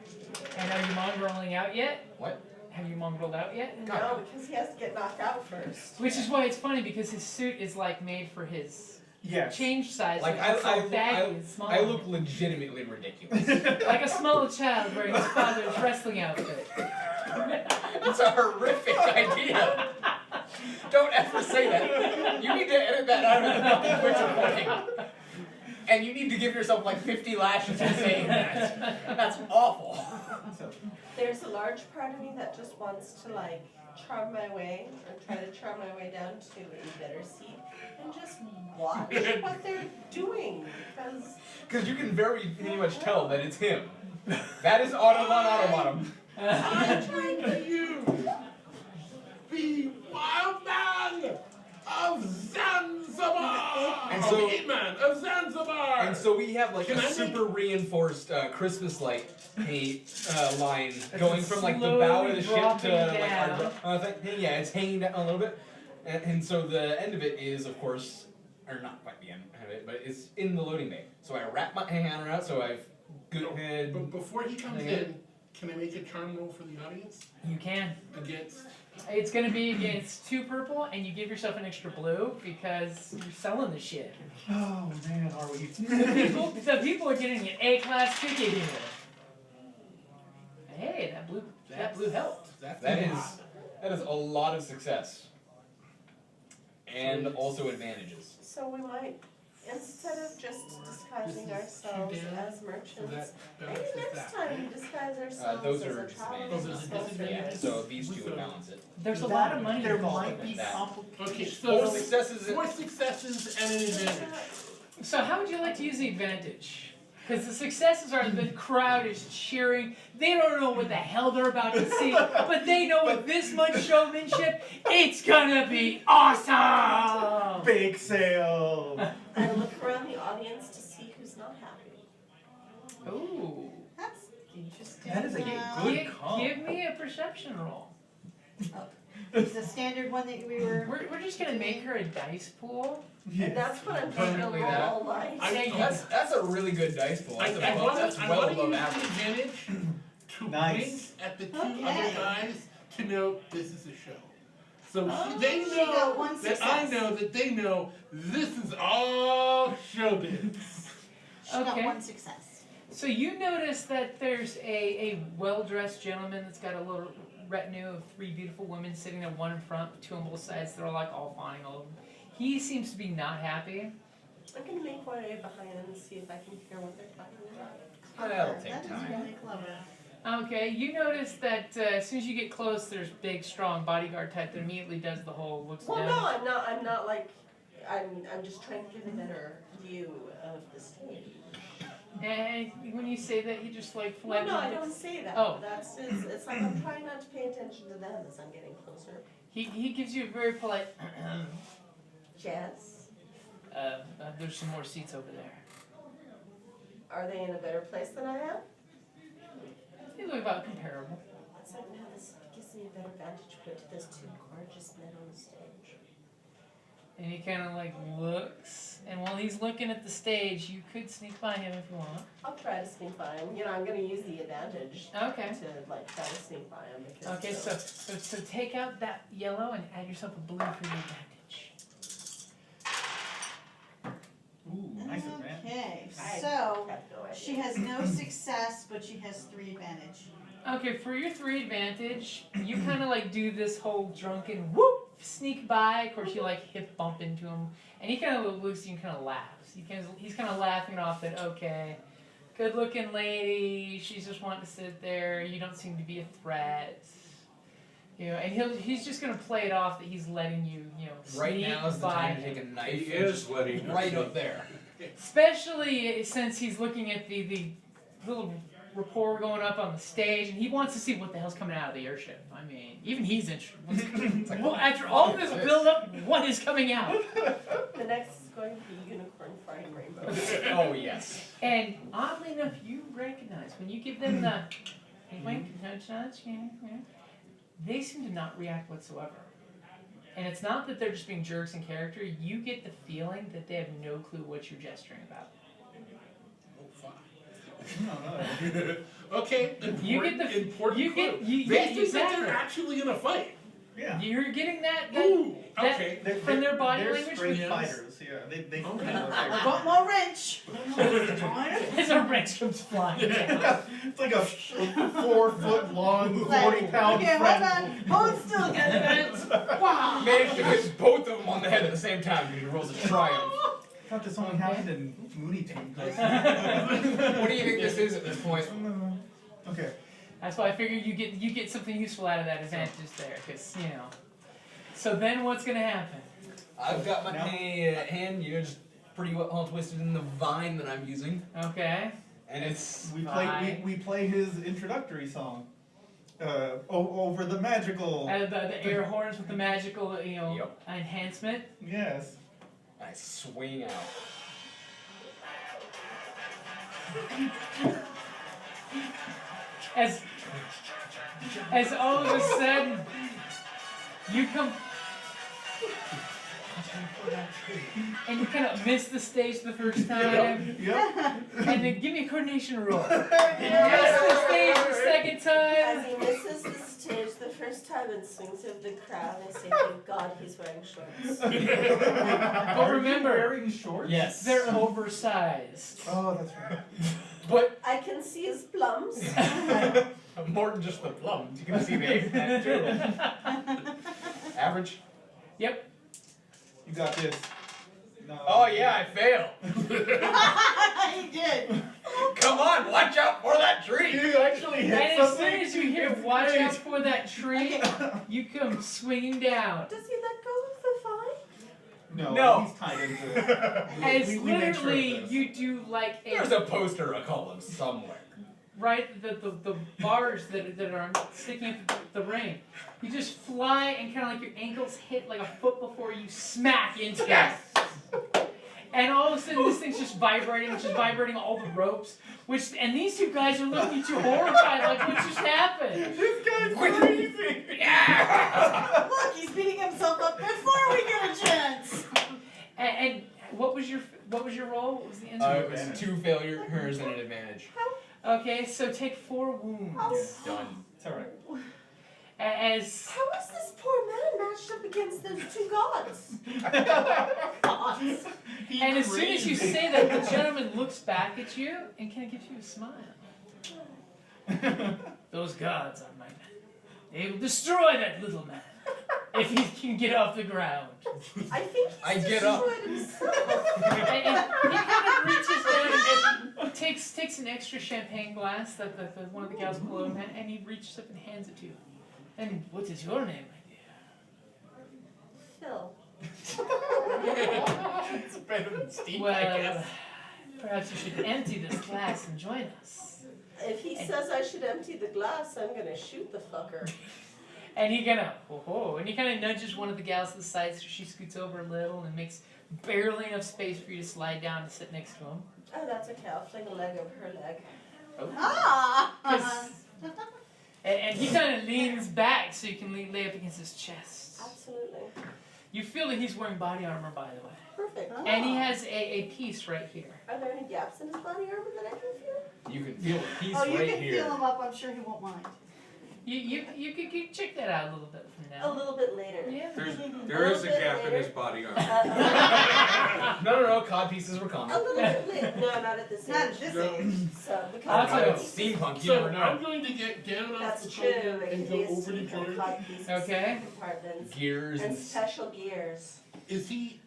S3: And are you mongrelling out yet?
S1: What?
S3: Have you mongreled out yet?
S4: No, because he has to get knocked out first.
S3: Which is why it's funny because his suit is like made for his
S6: Yes.
S3: change size.
S1: Like
S3: it's so baggy and small.
S1: I look legitimately ridiculous.
S3: like a small child wearing his father's wrestling outfit.
S1: It's a horrific idea. Don't ever say that. You need to edit that out of the fucking Twitch recording. And you need to give yourself like 50 lashes for saying that. That's awful.
S6: So,
S4: There's a large part of me that just wants to like charm my way or try to charm my way down to a better seat and just watch what they're doing
S1: Because you can very pretty much tell that it's him. That is Autobahn.
S2: I'm trying to you, the wild man of Zanzibar!
S1: And so-
S2: the hitman of Zanzibar!
S1: And so we have like
S2: Can
S1: a
S2: I make-
S1: super reinforced Christmas light paint line
S3: It's
S1: going from like the bow of the ship to
S3: slowly
S1: like our
S3: dropping
S1: thing. Yeah, it's hanging down a little bit. And so the end of it is, of course, or not quite the end of it, but it's in the loading bay. So I wrap my hand around, so I've good head.
S2: But before he comes in, can I make a charm roll for the audience
S3: You can.
S2: against?
S3: It's gonna be against 2 purple, and you give yourself an extra blue because you're selling the shit.
S6: oh man, are we?
S3: The people are getting an A-class ticket here. Hey, that blue helped.
S1: That is a lot of success. And also advantages.
S4: So we might, instead of just disguising ourselves as
S2: So
S4: merchants,
S2: that
S4: maybe
S2: balances
S4: next
S2: that.
S4: time we disguise ourselves
S1: Those
S4: as
S1: are
S4: a traveling
S2: Oh, there's a
S4: consultant.
S1: Yeah, so these two would balance it.
S3: There's a lot of money
S6: There
S3: involved
S6: might
S3: in
S6: be
S3: this.
S2: Okay,
S1: Four
S2: so
S1: successes.
S2: 4 successes and an advantage.
S3: So how would you like to use the advantage? Because the successes are the crowd is cheering. They don't know what the hell they're about to see, but they know with this much showmanship, it's gonna be awesome.
S6: Bake sale.
S4: I look around the audience to see who's not happy.
S3: Ooh.
S5: That's interesting.
S6: That is a good call.
S3: Give me a perception roll.
S5: It's the standard one that we were.
S3: We're just gonna make her a dice pool.
S4: And that's what I'm trying to
S1: Permanently
S4: roll
S1: that.
S4: all night.
S1: That's a really good dice pool. That's, that's
S2: I
S1: well
S2: want to
S1: above
S2: use the
S1: average.
S2: advantage to
S6: Nice.
S2: wink at the 2
S5: Okay.
S2: other guys to know this is a show. So
S3: Oh.
S2: they
S5: She got
S2: know
S5: one
S2: that I
S5: success.
S2: know that they know this is all showbiz.
S5: She got
S3: Okay.
S5: 1 success.
S3: So you notice that there's a well-dressed gentleman that's got a little retinue of 3 beautiful women sitting there, one in front, 2 on both sides. They're like all fawning all over him. He seems to be not happy.
S4: I'm gonna make my way behind them and see if I can hear what they're talking about.
S1: That'll
S5: That
S1: take
S5: is
S1: time.
S5: really clever.
S3: Okay, you notice that as soon as you get close, there's big, strong bodyguard type that immediately does the whole looks
S4: Well,
S3: down.
S4: no, I'm not like, I'm just trying to get a better view of the stage.
S3: And when you say that, you just like
S4: Well,
S3: politely.
S4: no, I don't say that.
S3: Oh.
S4: That's it's like I'm trying not to pay attention to them as I'm getting closer.
S3: He gives you a very polite.
S4: Jess,
S3: There's some more seats over there.
S4: are they in a better place than I am?
S3: They look about comparable.
S4: It's like now this gives me a better vantage point to those two gorgeous men on the stage.
S3: And he kind of like looks, and while he's looking at the stage, you could sneak by him if you want.
S4: I'll try to sneak by him. You know, I'm gonna use the advantage
S3: Okay.
S4: to like try to sneak by him because.
S3: Okay, so take out that yellow and add yourself a blue for your advantage.
S6: Ooh, nice advantage.
S5: Okay,
S4: I
S5: so
S4: have no idea.
S5: she has no success, but she has 3 advantage.
S3: Okay, for your 3 advantage, you kind of like do this whole drunken whoop sneak by. Of course, you like hip bump into him, and he kind of looks at you and kind of laughs. He's kind of laughing off that, okay, good looking lady, she's just wanting to sit there, you don't seem to be a threat. You know, and he's just gonna play it off that he's letting you, you know,
S1: Right
S3: sneak
S1: now is the
S3: by
S1: time to
S3: him.
S1: take a
S2: He
S1: knife
S2: is letting us
S1: right
S2: know.
S1: up there.
S3: Especially since he's looking at the little rapport going up on the stage, and he wants to see what the hell's coming out of the airship. I mean, even he's interested.
S1: It's like,
S3: Well, after all this build-up, what is coming out?
S4: The next is going to be unicorn flying rainbow.
S1: oh yes.
S3: And oddly enough, you recognize when you give them the wink, nudge, nudge, yeah, they seem to not react whatsoever. And it's not that they're just being jerks in character. You get the feeling that they have no clue what you're gesturing about.
S6: No.
S2: Okay,
S3: You get the-
S2: important
S3: you get-
S2: clue.
S3: you-
S2: They
S3: yeah,
S2: think
S3: exactly.
S2: that they're actually in a fight.
S6: Yeah.
S3: You're getting that
S2: Ooh,
S3: that-
S2: okay.
S3: from their body
S6: they're
S3: language.
S6: straight
S3: With
S6: fighters. Yeah, they
S2: Okay.
S5: I got my wrench.
S3: as a wrench comes flying down.
S6: It's like a 4-foot long,
S5: Like,
S6: 40-pound
S5: okay, hold
S6: friend.
S5: on. Hold still, Gallivant. Wow.
S1: Managed to hit both of them on the head at the same time because he rolls a triumph.
S6: I thought this only happened in Mooney Tunes.
S1: What do you think this is at this point?
S6: Okay.
S3: That's why I figured you get something useful out of that advantage there, because you know. So then what's gonna happen?
S1: I've got my
S6: Now-
S1: hand, you're just pretty well all twisted in the vine that I'm using,
S3: Okay.
S1: and it's
S6: We play his introductory song. Over the magical.
S3: The air horns with the magical, you know,
S1: Yep.
S3: enhancement.
S6: Yes.
S1: I swing out.
S3: As all of a sudden you come and you kind of miss the stage the first time,
S6: Yep.
S3: and then give me a coordination roll. And miss the stage the second
S4: As
S3: time.
S4: he misses the stage the first time and swings over the crowd, I say, thank God he's wearing shorts.
S3: But remember,
S6: wearing shorts?
S1: Yes.
S3: they're oversized.
S6: Oh, that's right.
S1: But
S4: I can see his plums.
S1: more than just the plums, you can see the eggplant too. Average?
S3: Yep.
S6: You got this. No.
S1: Oh yeah, I fail.
S5: He did.
S1: Come on, watch out for that tree.
S6: You actually hit
S3: And as
S6: something.
S3: soon as you hear
S6: It's
S3: "watch
S6: great.
S3: out for that tree," you come swinging down.
S4: Does he let go of the vine?
S6: No,
S1: No.
S6: he's tied into it.
S3: As
S6: We make sure of
S3: literally
S6: this.
S3: you do like a
S1: There's a poster of column somewhere.
S3: right the bars that are sticking up the ring. You just fly and kind of like your ankles hit like a foot before you smack into
S1: Yes.
S3: it. And all of a sudden this thing's just vibrating all the ropes. And these two guys are looking at you horrified, like what just happened?
S6: This guy's crazy.
S1: Yeah.
S5: Look, he's beating himself up before we get a chance.
S3: And what was your roll? What was the end?
S1: It was 2 failures and an advantage.
S3: Okay, so take 4 wounds.
S1: Done.
S6: It's alright.
S3: As
S4: How is this poor man matched up against those two gods?
S5: Gods.
S3: and as soon as you say that, the gentleman looks back at you and kind of gives you a smile. Those gods are my men. They will destroy that little man if he can get off the ground.
S4: I think
S1: I
S4: he's
S1: get up.
S4: destroyed himself.
S3: And he kind of reaches down and takes an extra champagne glass that one of the gals below him had, and he reaches up and hands it to you. And what is your name, my dear?
S4: Phil.
S1: It's better than Steve, I
S3: Well,
S1: guess.
S3: Perhaps you should empty this glass and join us.
S4: If he says I should empty the glass, I'm gonna shoot the fucker.
S3: And he kind of nudges one of the gals to the side, so she scoots over a little and makes barely enough space for you to slide down and sit next to him.
S4: Oh, that's okay. I'll fling a leg over her leg.
S5: Ah!
S3: 'Cause- and he kind of leans back so you can lay up against his chest.
S4: Absolutely.
S3: You feel that he's wearing body armor, by the way.
S4: Perfect.
S3: And he has a piece right here.
S4: Are there any gaps in his body armor that I can feel?
S1: You can feel a piece
S5: Oh, you
S1: right
S5: can
S1: here.
S5: feel him up. I'm sure he won't mind.
S3: You could check that out a little bit from
S4: A
S3: now.
S4: little bit later.
S3: Yeah.
S7: There is a gap in his body armor.
S1: No, cod pieces were
S4: A
S1: common.
S4: little bit later. No, not at this
S5: Not
S4: age.
S5: at this
S7: No.
S5: age.
S4: So,
S3: I'll
S4: because
S3: tell you.
S1: It's steampunk, you
S2: So
S1: never know.
S2: I'm going to get down off
S4: that's
S2: the
S4: true.
S2: podium
S4: It
S2: and
S4: can
S2: go
S4: be a
S2: over to
S4: steampunk
S2: George.
S4: cod piece.
S3: Okay.
S4: Compartments.
S1: Gears
S4: And
S1: and
S4: special gears.
S2: Is he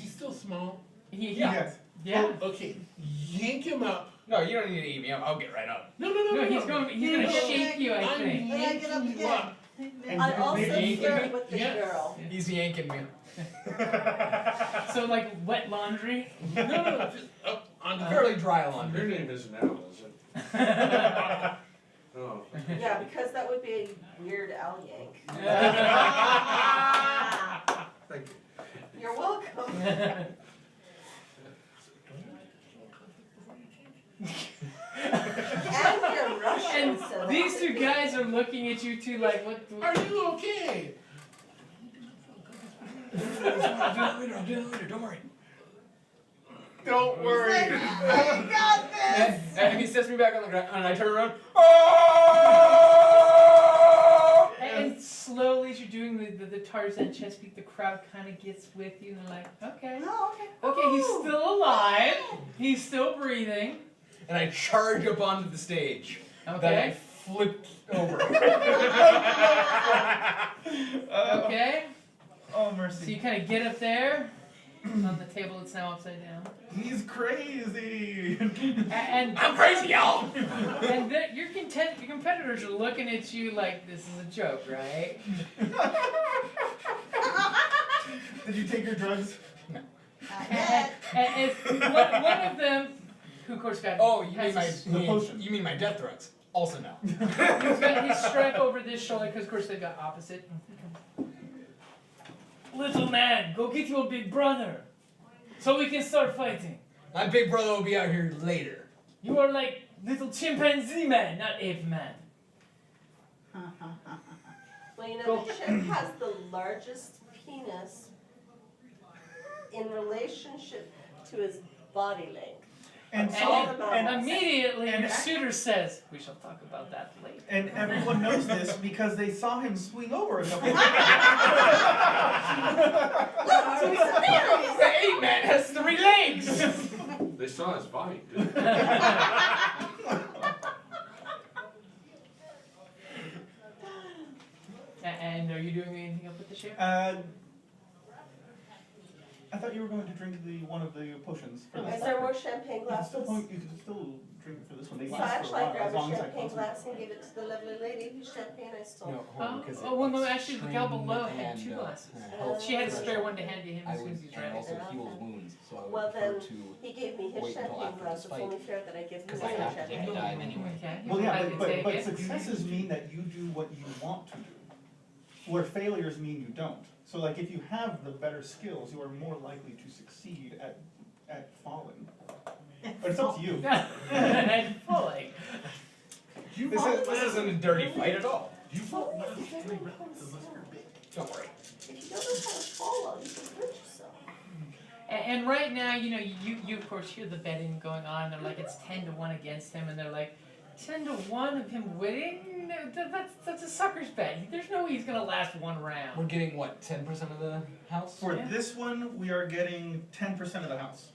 S2: still small?
S3: Yeah.
S6: Yes.
S3: Yeah.
S2: Okay, yank him up.
S1: no, you don't need to eat me up. I'll get right up.
S2: No.
S3: No, he's gonna
S5: Yeah,
S3: shake you, I
S2: I'm
S3: think.
S5: When I get up
S2: yanking you
S5: again.
S2: up.
S6: And
S4: I also
S6: maybe-
S4: flirt with the
S2: Yes.
S4: girl.
S1: He's yanking me.
S3: So like wet laundry.
S2: No, just up on the
S1: Fairly dry laundry.
S7: Your name isn't Al, is it? Oh.
S4: Yeah, because that would be a weird Al yank.
S7: Thank you.
S4: You're welcome. And you're Russian,
S3: And
S4: so
S3: these
S4: that
S3: two
S4: would be-
S3: guys are looking at you two like, what?
S2: Are you okay?
S1: Don't worry.
S6: Don't worry.
S5: I got this!
S1: And he sets me back on the ground, and I turn around. Oh!
S3: And slowly as you're doing the Tarzan chest beat, the crowd kind of gets with you and they're like, okay.
S5: Oh, okay.
S3: Okay, he's still alive. He's still breathing.
S1: And I charge up onto the stage. Then I
S3: Okay.
S1: flipped over.
S3: Okay.
S6: Oh,
S3: So
S6: mercy.
S3: you kind of get up there on the table that's now upside down.
S6: He's crazy.
S3: And
S1: I'm crazy, y'all!
S3: and your competitors are looking at you like this is a joke, right?
S6: Did you take your drugs?
S5: Not
S3: And,
S5: yet.
S3: and it's one of them, who of course got
S1: Oh, you mean
S3: has
S1: my
S6: the potion.
S1: you mean my death threats? Also no.
S3: he's got his stripe over this shoulder because of course they've got opposite. Little man, go get your big brother, so we can start fighting.
S1: My big brother will be out here later.
S3: You are like little chimpanzee man, not ape man.
S4: Well, you know, the chimp has the largest penis in relationship to his body length.
S6: And
S3: And immediately
S6: and
S3: your suitor says, "We shall talk about that later."
S6: And everyone knows this because they saw him swing over a couple of
S1: The ape man has 3 legs!
S7: They saw his body, didn't they?
S3: And are you doing anything up with the ship?
S6: I thought you were going to drink one of the potions for this.
S4: Is there more champagne
S6: You can still,
S4: glasses?
S6: you can still drink for this one. They
S4: So
S6: last for
S4: actually,
S6: a
S4: I
S6: while,
S4: grabbed
S6: as
S4: a
S6: long as I
S4: champagne
S6: close them.
S4: glass and gave it to the lovely lady whose champagne I stole.
S1: No, hold on, 'cause
S3: Well, no,
S1: it's
S3: actually, the gal
S1: trained
S3: below had
S1: and,
S3: 2 glasses.
S1: health
S3: She had a
S1: threshold.
S3: spare one to hand to him
S1: I
S3: as soon
S1: would,
S3: as he's
S1: and
S3: ready.
S1: also heals wounds, so I would
S4: Well,
S1: prefer
S4: then,
S1: to,
S4: he gave me his
S1: wait until
S4: champagne
S1: after
S4: glass.
S1: this
S4: It's
S1: fight,
S4: only fair that I give him
S1: because
S4: his
S1: I
S4: own
S1: have to take a
S4: champagne.
S1: dive anyway.
S3: Okay.
S6: Well,
S3: I
S6: yeah,
S3: can
S6: but
S3: take it.
S6: successes mean that you do what you want to do, where failures mean you don't. So, like, if you have the better skills, you are more likely to succeed at falling. But it's up to you.
S3: And fully.
S1: This isn't a dirty fight at all.
S2: You
S4: Well,
S2: won't
S4: it's
S2: know
S4: very
S2: 3
S4: close.
S2: rounds unless you're big.
S1: Don't worry.
S4: If you don't know how to follow, you can hurt yourself.
S3: And right now, you know, you of course hear the betting going on. They're like, it's 10-1 against him, and they're like, 10-1 of him winning? No, that's a sucker's bet. There's no way he's gonna last 1 round.
S1: We're getting what, 10% of the house?
S6: For
S3: Yeah.
S6: this one, we are getting 10% of the house.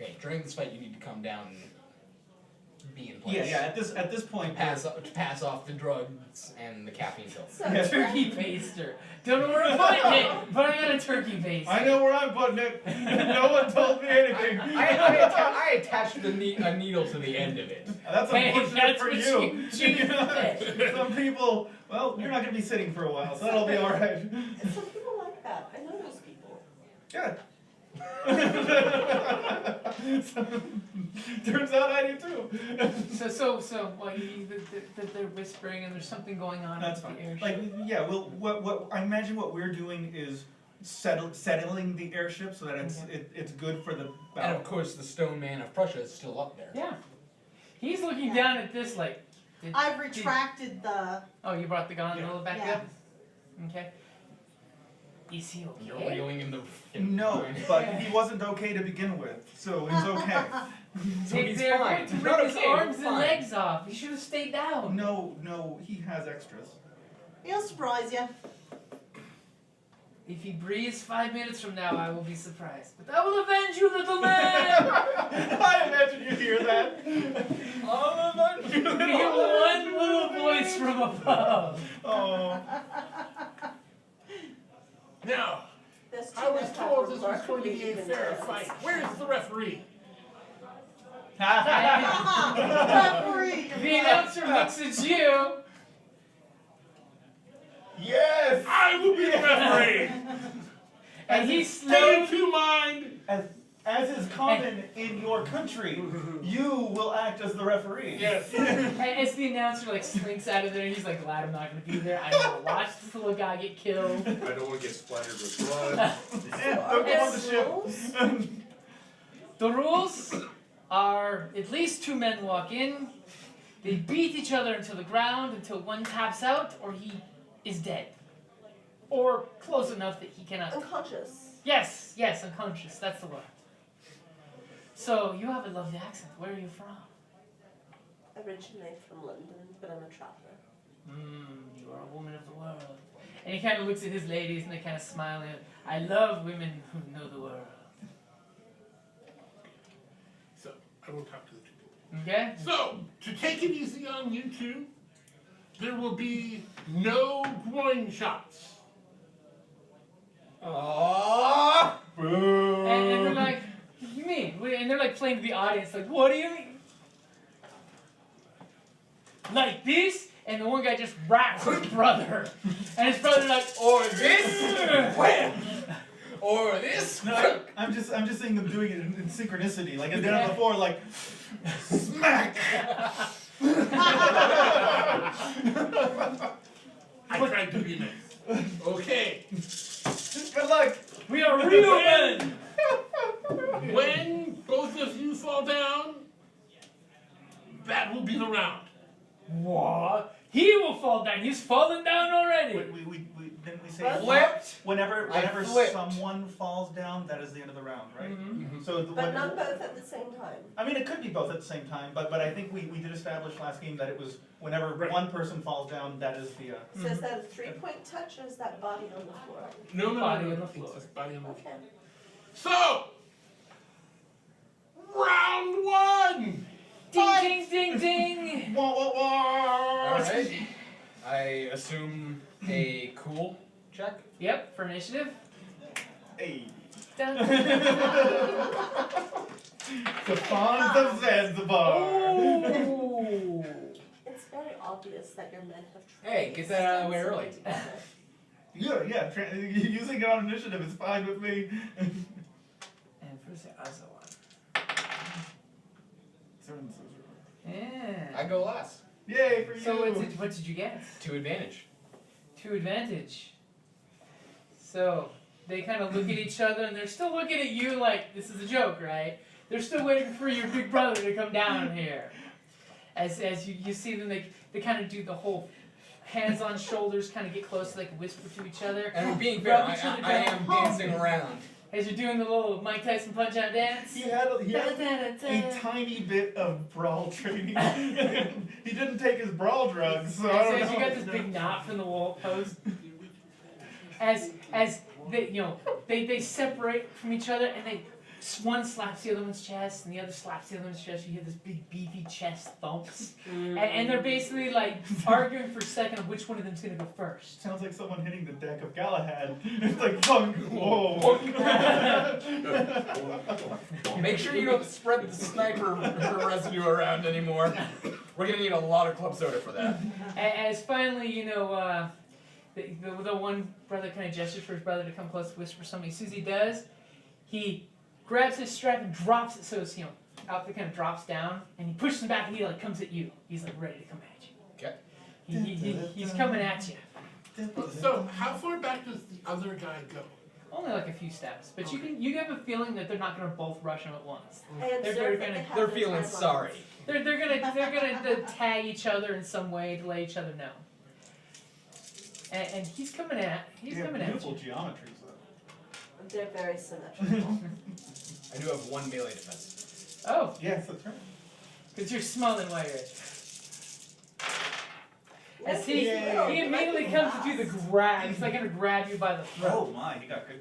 S1: Okay, during this fight you need to come down and be in place.
S6: Yeah, at this point,
S1: To pass off the drugs and the caffeine pills.
S4: So,
S6: Yeah.
S3: Turkey baster. Don't know where I'm putting it, but I got a turkey baster.
S6: I know where I'm putting it. No one told me anything.
S1: I attached a needle to the end of it.
S6: That's
S3: Hey,
S6: unfortunate
S3: that's
S6: for
S3: what
S6: you.
S3: you said.
S6: Some people, well, you're not going to be sitting for a while, so that'll be all right.
S4: and some people like that. I know those people.
S6: Yeah. Turns out I do too.
S3: So, well, they're whispering and there's something going on
S6: That's
S3: with
S6: fine.
S3: the airship.
S6: Like, yeah, well, what I imagine what we're doing is settling the airship so that it's good for the
S1: And
S6: battle.
S1: of course, the Stone Man of Prussia is still up there.
S3: Yeah. He's looking down at this like.
S5: I've retracted the.
S3: Oh, you brought the gondola back
S5: Yeah.
S3: up? Okay. Is he
S1: You're
S3: okay?
S1: reeling in the.
S6: No, but he wasn't okay to begin with, so he's okay.
S1: So he's
S3: They're
S1: fine.
S3: going to
S1: He's
S3: rip
S1: not
S3: his
S1: okay,
S3: arms
S1: he's
S3: and
S1: fine.
S3: legs off. He should have stayed down.
S6: No, he has extras.
S5: He'll surprise you.
S3: If he breathes 5 minutes from now, I will be surprised. But I will avenge you, little man!
S6: I imagine you hear that.
S1: I'll avenge you.
S3: You hear one little voice from above.
S6: Oh.
S2: Now,
S4: This
S2: I was
S4: chicken
S2: told
S4: has
S2: this was going to be a
S4: remarkably
S2: fair
S4: even
S2: fight. Where's the referee?
S5: Referee.
S3: The announcer looks at you.
S6: Yes!
S2: I will be the referee!
S3: And he
S2: Stay
S3: slowly.
S2: to mind!
S6: As is common in your country, you will act as the referee.
S2: Yes.
S3: As the announcer like slinks out of there, he's like, glad I'm not gonna be there. I want to watch this little guy get killed.
S7: I don't want to get splattered with blood.
S6: Yeah, don't go on the ship.
S3: The rules are at least 2 men walk in. They beat each other into the ground until one taps out or he is dead. Or close enough that he cannot.
S4: Unconscious.
S3: Yes, unconscious. That's the word. So, you have a lovely accent. Where are you from?
S4: Originally from London, but I'm a traveller.
S3: You are a woman of the world. And he kind of looks at his ladies and they kind of smile at him. I love women who know the world.
S2: So, I will talk to the two people.
S3: Okay?
S2: So, to take it easy on you two, there will be no groin shots.
S1: Aww.
S6: Boo.
S3: And they're like, what do you mean? And they're like playing to the audience, like, what do you mean? Like this? And the one guy just raps his brother. And his brother's like,
S1: Or this. Wham. Or this.
S6: No, I'm just seeing them doing it in synchronicity, like I've done it before, like smack.
S2: I tried to be nice. Okay.
S6: Good luck.
S3: we are real men!
S2: When both of you fall down, that will be the round.
S3: What? He will fall down. He's fallen down already.
S6: We didn't we say
S1: Flipped.
S6: whenever
S1: I flipped.
S6: someone falls down, that is the end of the round, right?
S3: Mm-hmm.
S6: So
S4: But not both at the same time.
S6: I mean, it could be both at the same time, but I think we did establish last game that it was whenever
S2: Right.
S6: one person falls down, that is the.
S4: So is that a 3-point touch or is that body on the floor?
S2: No,
S3: Body on the floor.
S2: It's just body on the floor.
S4: Okay.
S2: So, round one!
S3: Ding, ding, ding, ding!
S6: Wah, wah, wah.
S1: Alright. I assume a cool check.
S3: Yep, for initiative.
S6: Hey.
S3: Dun.
S6: The Fawns of Zanzibar.
S3: Ooh.
S4: It's very obvious that your men have tried.
S1: Hey, get that out of the way early.
S6: Yeah, using it on initiative is fine with me.
S3: And who's the other one? Yeah.
S1: I go last.
S6: Yay for you.
S3: So what did you get?
S1: 2 advantage.
S3: 2 advantage. So they kind of look at each other and they're still looking at you like this is a joke, right? They're still waiting for your big brother to come down here. As you see them, they kind of do the whole hands on shoulders, kind of get close, so they can whisper to each other.
S1: And being fair,
S3: Rub each other
S1: I
S3: down.
S1: am dancing around.
S3: As you're doing the little Mike Tyson punch out dance.
S6: He had a
S3: Da-da-da-da.
S6: tiny bit of brawl training. He didn't take his brawl drugs, so I don't
S3: As
S6: know.
S3: you got this big knot from the wall post. As they they separate from each other and one slaps the other one's chest and the other slaps the other one's chest. You hear this big beefy chest thumps, and they're basically like arguing for a second of which one of them's gonna go first.
S6: Sounds like someone hitting the deck of Galahad. It's like thunk. Whoa.
S1: Make sure you don't spread the sniper residue around anymore. We're gonna need a lot of club soda for that.
S3: As finally, the one brother kind of gestures for his brother to come close to whisper something. As soon as he does, he grabs his strap and drops it so his outfit kind of drops down, and he pushes him back and he like comes at you. He's like ready to come at you.
S1: Okay.
S3: He's coming at you.
S2: So, how far back does the other guy go?
S3: Only like a few steps, but you have a feeling that they're not gonna both rush him at once.
S4: I
S3: They're
S4: observe that
S3: gonna-
S4: they have
S1: They're
S4: their
S1: feeling
S4: timelines.
S1: sorry.
S3: They're gonna tag each other in some way to let each other know. And he's coming at
S6: Beautiful
S3: you.
S6: geometries though.
S4: They're very symmetrical.
S1: I do have 1 melee defense.
S3: Oh,
S6: Yes, that's right.
S3: because you're smelling while you're As he
S6: Yay.
S3: immediately comes to do the grab. He's like gonna grab you by the throat.
S6: Oh my, he got good.